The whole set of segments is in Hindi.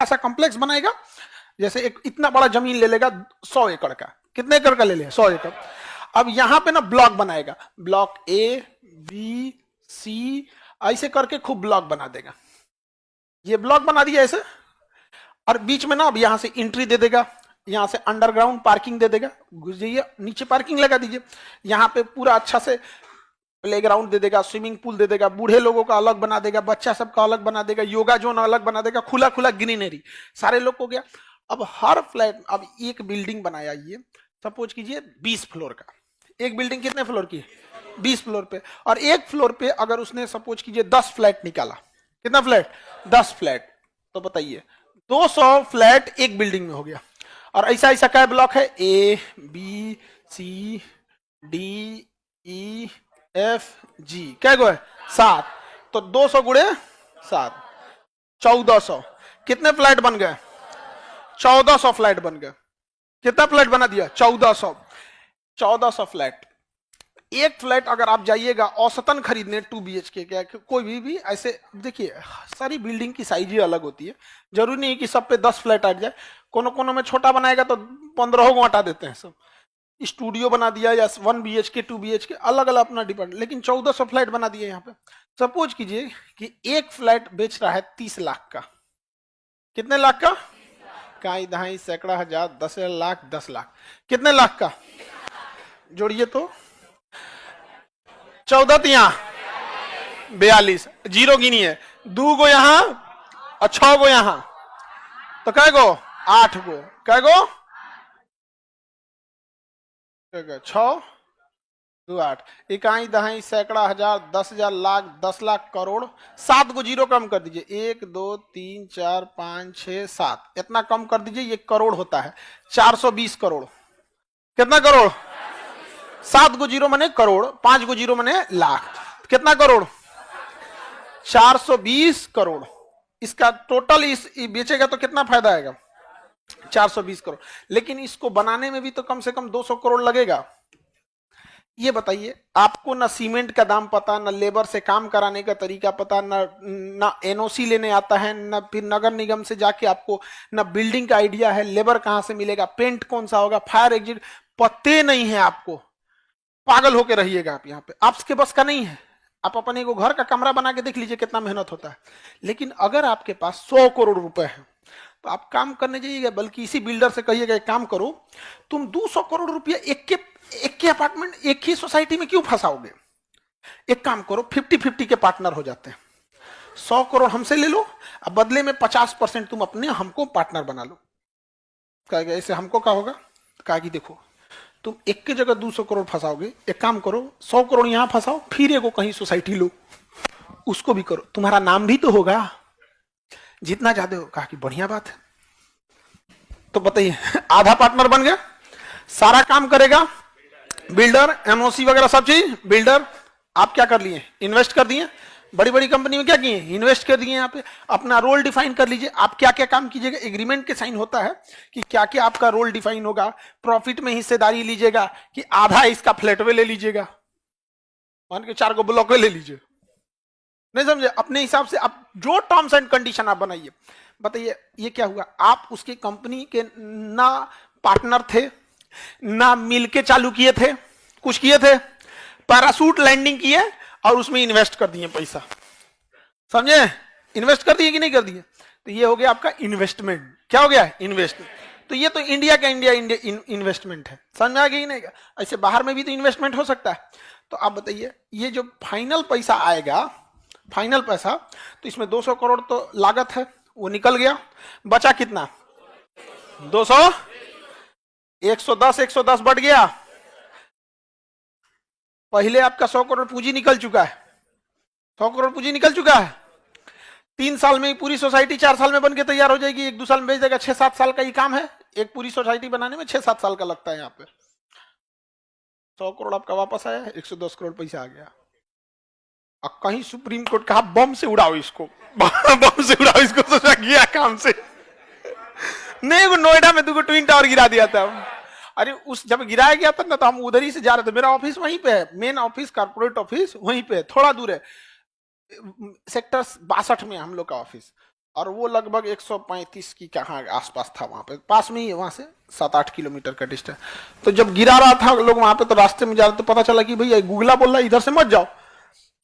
ऐसा कॉम्प्लेक्स बनाएगा, जैसे एक इतना बड़ा जमीन ले लेगा 100 एकड़ का, कितने एकड़ का ले लिया 100 एकड़। अब यहां पे ना ब्लॉक बनाएगा, ब्लॉक ए बी सी ऐसे करके खूब ब्लॉक बना देगा। ये ब्लॉक बना दिया ऐसे, और बीच में ना अब यहां से एंट्री दे देगा, यहां से अंडरग्राउंड पार्किंग दे देगा, घुस जाइए नीचे पार्किंग लगा दीजिए, यहां पे पूरा अच्छा से प्लेग्राउंड दे देगा, स्विमिंग पूल दे देगा, बूढ़े लोगों का अलग बना देगा, बच्चा सबका अलग बना देगा, योगा जोन अलग बना देगा, खुला खुला ग्रीनरी, सारे लोग हो गया। अब हर फ्लैट, अब एक बिल्डिंग बनाया, ये सपोज कीजिए 20 फ्लोर का, एक बिल्डिंग कितने फ्लोर की है 20 फ्लोर पे, और एक फ्लोर पे अगर उसने सपोज कीजिए 10 फ्लैट निकाला, कितना फ्लैट 10 फ्लैट, तो बताइए 200 फ्लैट एक बिल्डिंग में हो गया। और ऐसा ऐसा क्या ब्लॉक है, A B C D E F G, क्या गो है 7, तो 200 गुणे 7 1400, कितने फ्लैट बन गए 1400 फ्लैट बन गए। कितना फ्लैट बना दिया 1400 फ्लैट। एक फ्लैट अगर आप जाइएगा औसतन खरीदने 2 BHK क्या कोई भी ऐसे, देखिए सारी बिल्डिंग की साइज ही अलग होती है, जरूरी नहीं कि सब पे 10 फ्लैट आ जाए, कोनो कोनो में छोटा बनाएगा तो 15 को हटा देते हैं सब, स्टूडियो बना दिया या 1 BHK 2 BHK अलग अलग अपना डिपेंड, लेकिन 1400 फ्लैट बना दिया यहाँ पे। सपोज कीजिए कि एक फ्लैट बेच रहा है 30 लाख का, कितने लाख का, काई दहाई सैकड़ा हजार 10 लाख 10 लाख, कितने लाख का जोड़िए तो 14 तिया 42, जीरो गिनी है, 2 गो यहाँ और 6 गो यहाँ, तो कै गो 8 गो, कै गो 6 2 8, इकाई दहाई सैकड़ा हजार 10,000 लाख 10 लाख करोड़, 7 को जीरो कम कर दीजिए, 1 2 3 4 5 6 7, इतना कम कर दीजिए, ये करोड़ होता है 420 करोड़, कितना करोड़ 7 को जीरो मने करोड़, 5 को जीरो मने लाख, कितना करोड़ 420 करोड़। इसका टोटल इस बेचेगा तो कितना फायदा आएगा 420 करोड़, लेकिन इसको बनाने में भी तो कम से कम 200 करोड़ लगेगा। ये बताइए, आपको ना सीमेंट का दाम पता, ना लेबर से काम कराने का तरीका पता, ना एनओसी लेने आता है, ना फिर नगर निगम से जाके आपको ना बिल्डिंग का आइडिया है, लेबर कहां से मिलेगा, पेंट कौन सा होगा, फायर एग्जिट पते नहीं है आपको, पागल होके रहिएगा आप यहाँ पे, आपके बस का नहीं है। आप अपने को घर का कमरा बना के देख लीजिए कितना मेहनत होता है। लेकिन अगर आपके पास 100 करोड़ रुपए है तो आप काम करने जाइएगा, बल्कि इसी बिल्डर से कहिएगा एक काम करो, तुम 200 करोड़ रुपया एक के अपार्टमेंट एक ही सोसाइटी में क्यों फंसाओगे, एक काम करो 50-50 के पार्टनर हो जाते हैं, 100 करोड़ हमसे ले लो, अब बदले में 50% तुम अपने हमको पार्टनर बना लो। कहेगा ऐसे हमको क्या होगा, कहा कि देखो तुम एक की जगह 200 करोड़ फंसाओगे, एक काम करो 100 करोड़ यहां फंसाओ, फिर एक कहीं सोसाइटी लो, उसको भी करो, तुम्हारा नाम भी तो होगा, जितना ज्यादा हो। कहा कि बढ़िया बात है, तो बताइए आधा पार्टनर बन गया, सारा काम करेगा बिल्डर, एनओसी वगैरह सब चीज बिल्डर, आप क्या कर लिए इन्वेस्ट कर दिए, बड़ी बड़ी कंपनी में क्या किए इन्वेस्ट कर दिए, यहाँ पे अपना रोल डिफाइन कर लीजिए, आप क्या क्या काम कीजिएगा, एग्रीमेंट के साइन होता है कि क्या क्या आपका रोल डिफाइन होगा, प्रॉफिट में हिस्सेदारी लीजिएगा कि आधा इसका फ्लैटवे ले लीजिएगा, मान के 4 को ब्लॉक ले लीजिए, नहीं समझे, अपने हिसाब से आप जो टर्म्स एंड कंडीशन आप बनाइए। बताइए ये क्या हुआ, आप उसकी कंपनी के ना पार्टनर थे, ना मिलके चालू किए थे, कुछ किए थे, पैरासूट लैंडिंग किए और उसमें इन्वेस्ट कर दिए पैसा, समझे, इन्वेस्ट कर दिए कि नहीं कर दिए, तो ये हो गया आपका इन्वेस्टमेंट। क्या हो गया इन्वेस्टमेंट, तो ये तो इंडिया का इंडिया इन्वेस्टमेंट है, समझ में आ गई नहीं, ऐसे बाहर में भी तो इन्वेस्टमेंट हो सकता है। तो आप बताइए ये जो फाइनल पैसा आएगा, फाइनल पैसा, तो इसमें 200 करोड़ तो लागत है वो निकल गया, बचा कितना 200, 110 बढ़ गया, पहले आपका 100 करोड़ पूंजी निकल चुका है, 100 करोड़ पूंजी निकल चुका है, 3 साल में पूरी सोसाइटी 4 साल में बन के तैयार हो जाएगी, 1-2 साल में बेच देगा, 6-7 साल का ये काम है, एक पूरी सोसाइटी बनाने में 6-7 साल का लगता है। यहाँ पे 100 करोड़ आपका वापस आया, 110 करोड़ पैसा आ गया, अब कहीं सुप्रीम कोर्ट कहा बम से उड़ाओ इसको बम से उड़ाओ इसको, सोचा गया काम से नहीं, वो नोएडा में 2 ट्विन टावर गिरा दिया था। अरे उस जब गिराया गया था ना, तो हम उधर ही से जा रहे थे, मेरा ऑफिस वहीं पे है, मेन ऑफिस कॉर्पोरेट ऑफिस वहीं पे है, थोड़ा दूर है, सेक्टर 62 में हम लोग का ऑफिस। और वो लगभग 135 की कहाँ आसपास था, वहां पे पास में ही है, वहां से 7-8 किलोमीटर का डिस्टेंस। तो जब गिरा रहा था लोग वहां पे, तो रास्ते में जा रहे तो पता चला कि भैया गुगला बोल रहा है इधर से मत जाओ।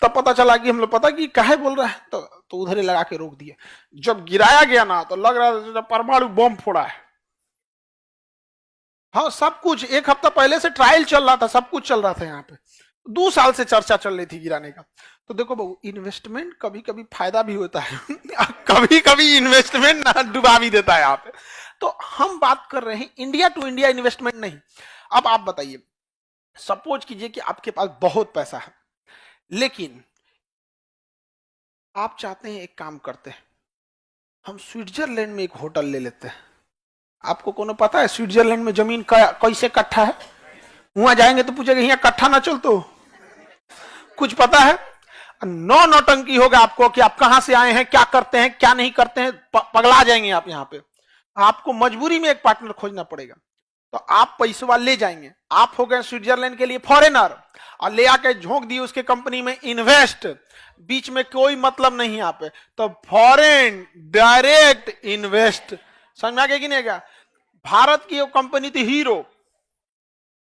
तब पता चला कि हम लोग पता कि काहे बोल रहा है, तो उधर ही लगा के रोक दिए। जब गिराया गया ना तो लग रहा था परमाणु बम फोड़ा है। हाँ सब कुछ, एक हफ्ता पहले से ट्रायल चल रहा था, सब कुछ चल रहा था यहाँ पे, 2 साल से चर्चा चल रही थी गिराने का। तो देखो बहू, इन्वेस्टमेंट कभी कभी फायदा भी होता है कभी कभी इन्वेस्टमेंट ना डुबा भी देता है यहाँ पे। तो हम बात कर रहे हैं इंडिया टू इंडिया इन्वेस्टमेंट नहीं। अब आप बताइए, सपोज कीजिए कि आपके पास बहुत पैसा है, लेकिन आप चाहते हैं एक काम करते हैं, हम स्विट्जरलैंड में एक होटल ले लेते हैं। आपको कोनो पता है स्विट्जरलैंड में जमीन कैसे कट्ठा है? वहां जाएंगे तो पूछेगा यहाँ कट्ठा ना चल तो कुछ पता है? नौ नौटंकी होगा आपको कि आप कहां से आए हैं, क्या करते हैं, क्या नहीं करते हैं, पगला जाएंगे आप यहाँ पे। आपको मजबूरी में एक पार्टनर खोजना पड़ेगा। तो आप पैसा ले जाएंगे, आप हो गए स्विट्जरलैंड के लिए फॉरेनर, और ले आके झोंक दिए उसके कंपनी में इन्वेस्ट, बीच में कोई मतलब नहीं यहाँ पे। तो फॉरेन डायरेक्ट इन्वेस्ट, समझ में आ गया कि नहीं गया? भारत की वो कंपनी थी हीरो,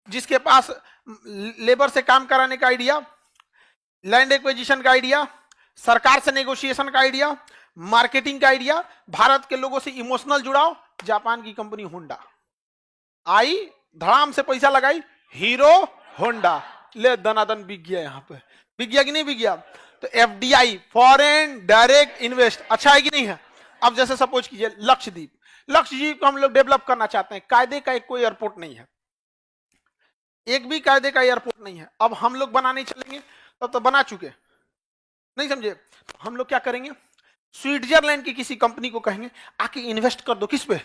जिसके पास लेबर से काम कराने का आइडिया, लैंड एक्विजिशन का आइडिया, सरकार से नेगोशिएशन का आइडिया, मार्केटिंग का आइडिया, भारत के लोगों से इमोशनल जुड़ाव। जापान की कंपनी होंडा आई, धड़ाम से पैसा लगाई, हीरो होंडा, ले दनादन बिक गया। यहाँ पे बिक गया कि नहीं बिक गया? तो एफडीआई, फॉरेन डायरेक्ट इन्वेस्ट, अच्छा है कि नहीं है? अब जैसे सपोज कीजिए लक्षद्वीप, लक्षद्वीप को हम लोग डेवलप करना चाहते हैं, कायदे का एक कोई एयरपोर्ट नहीं है, एक भी कायदे का एयरपोर्ट नहीं है। अब हम लोग बनाने चलेंगे, तब तो बना चुके, नहीं समझे? हम लोग क्या करेंगे, स्विट्जरलैंड की किसी कंपनी को कहेंगे आके इन्वेस्ट कर दो, किस पे?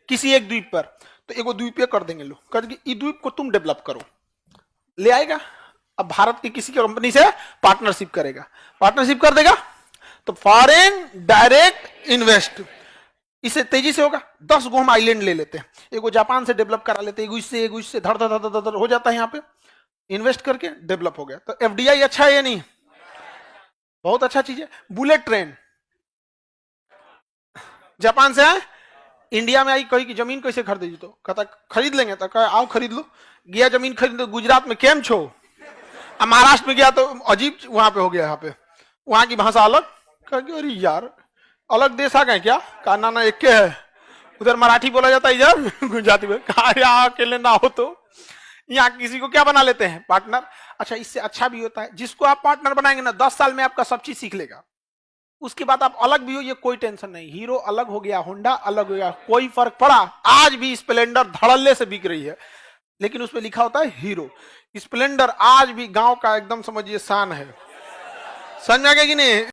किसी एक द्वीप पर। तो एगो द्वीप कर देंगे लोग, कर इस द्वीप को तुम डेवलप करो, ले आएगा। अब भारत की किसी कंपनी से पार्टनरशिप करेगा, पार्टनरशिप कर देगा, तो फॉरेन डायरेक्ट इन्वेस्ट, इससे तेजी से होगा। 10 गो हम आइलैंड ले लेते हैं, एगो जापान से डेवलप करा लेते हैं, एगो इससे धड़ धड़ धड़ धड़ हो जाता है, यहाँ पे इन्वेस्ट करके डेवलप हो गया। तो एफडीआई अच्छा है या नहीं? बहुत अच्छा चीज है। बुलेट ट्रेन जापान से है, इंडिया में आई, कही कि जमीन कैसे खरीदेगी, तो कहता खरीद लेंगे, तो कहा आओ खरीद लो। गया जमीन खरीद, गुजरात में केम छो, अब महाराष्ट्र में गया तो अजीब वहां पे हो गया, यहाँ पे वहां की भाषा अलग, कह अरे यार अलग देश आ गए क्या? कहा ना एक के है, उधर मराठी बोला जाता है, इधर गुजराती में। कहा यहाँ अकेले ना हो तो यहाँ किसी को क्या बना लेते हैं, पार्टनर। अच्छा, इससे अच्छा भी होता है, जिसको आप पार्टनर बनाएंगे ना 10 साल में आपका सब चीज सीख लेगा, उसके बाद आप अलग भी हो, ये कोई टेंशन नहीं। हीरो अलग हो गया, होंडा अलग हो गया, कोई फर्क पड़ा? आज भी स्प्लेंडर धड़ल्ले से बिक रही है, लेकिन उसमें लिखा होता है हीरो। स्प्लेंडर आज भी गांव का एकदम समझिए शान है, समझ में आ गया कि नहीं?